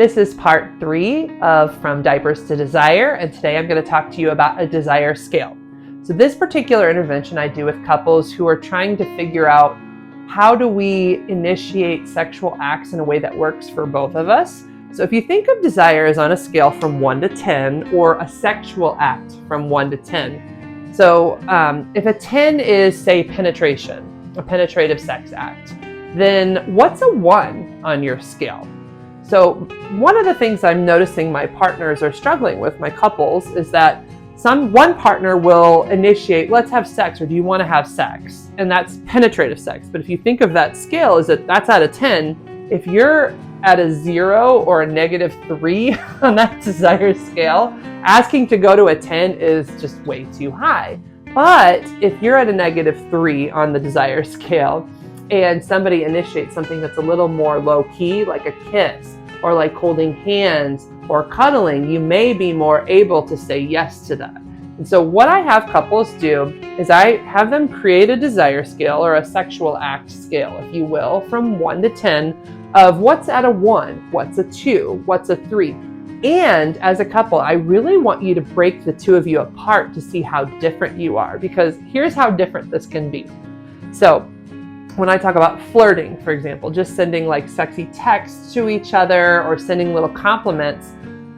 This is part 3 of From Diapers to Desire, and today I'm going to talk to you about a desire scale. So this particular intervention I do with couples who are trying to figure out how do we initiate sexual acts in a way that works for both of us. So if you think of desire as on a scale from 1 to 10, or a sexual act from 1 to 10. So if a 10 is, say, penetration, a penetrative sex act, then what's a 1 on your scale? So one of the things I'm noticing my partners are struggling with, my couples, is that one partner will initiate, let's have sex, or do you want to have sex? And that's penetrative sex. But if you think of that scale, is that that's out of 10. If you're at a 0 or a -3 on that desire scale, asking to go to a 10 is just way too high. But if you're at a -3 on the desire scale and somebody initiates something that's a little more low key, like a kiss, or like holding hands or cuddling, you may be more able to say yes to that. And so what I have couples do is I have them create a desire scale, or a sexual act scale, if you will, from 1 to 10 of what's at a 1, what's a 2, what's a 3. And as a couple, I really want you to break the two of you apart to see how different you are, because here's how different this can be. So when I talk about flirting, for example, just sending like sexy texts to each other or sending little compliments,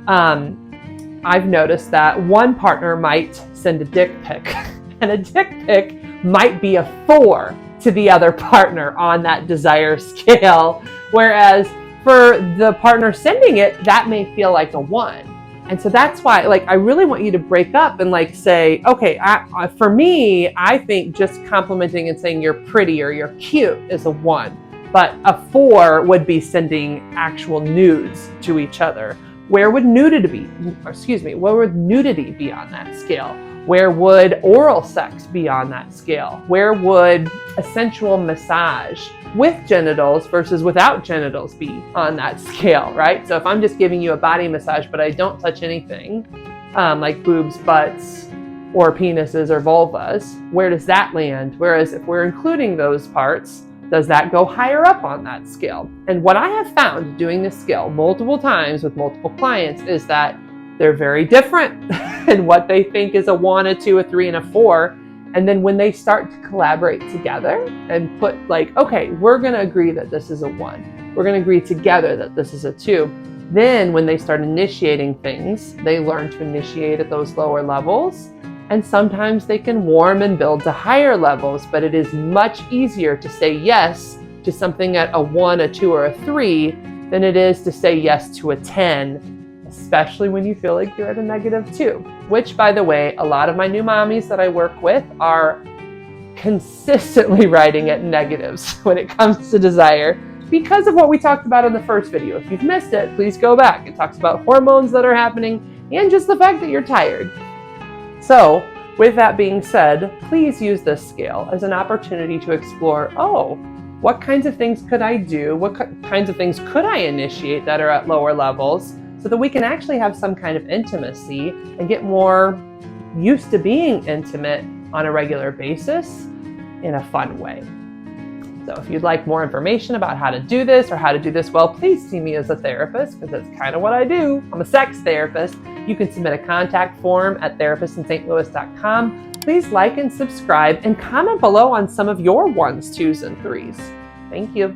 I've noticed that one partner might send a dick pic, and a dick pic might be a 4 to the other partner on that desire scale, whereas for the partner sending it, that may feel like a 1. And so that's why, I really want you to break up and say, okay, for me, I think just complimenting and saying you're pretty or you're cute is a 1, but a 4 would be sending actual nudes to each other. Where would nudity be? Where would nudity be on that scale? Where would oral sex be on that scale? Where would a sensual massage with genitals versus without genitals be on that scale, right? So if I'm just giving you a body massage, but I don't touch anything, like boobs, butts, or penises or vulvas, where does that land? Whereas if we're including those parts, does that go higher up on that scale? And what I have found doing this scale multiple times with multiple clients is that they're very different in what they think is a 1, a 2, a 3, and a 4. And then when they start to collaborate together and put okay, we're going to agree that this is a 1. We're going to agree together that this is a 2. Then when they start initiating things, they learn to initiate at those lower levels. And sometimes they can warm and build to higher levels, but it is much easier to say yes to something at a 1, a 2, or a 3 than it is to say yes to a 10, especially when you feel like you're at a -2, which, by the way, a lot of my new mommies that I work with are consistently writing at negatives when it comes to desire because of what we talked about in the first video. If you've missed it, please go back. It talks about hormones that are happening and just the fact that you're tired. So with that being said, please use this scale as an opportunity to explore, what kinds of things could I do? What kinds of things could I initiate that are at lower levels, so that we can actually have some kind of intimacy and get more used to being intimate on a regular basis in a fun way. So if you'd like more information about how to do this or how to do this well, please see me as a therapist, because that's kind of what I do. I'm a sex therapist. You can submit a contact form at therapistintstlouis.com. Please like and subscribe and comment below on some of your 1s, 2s, and 3s. Thank you.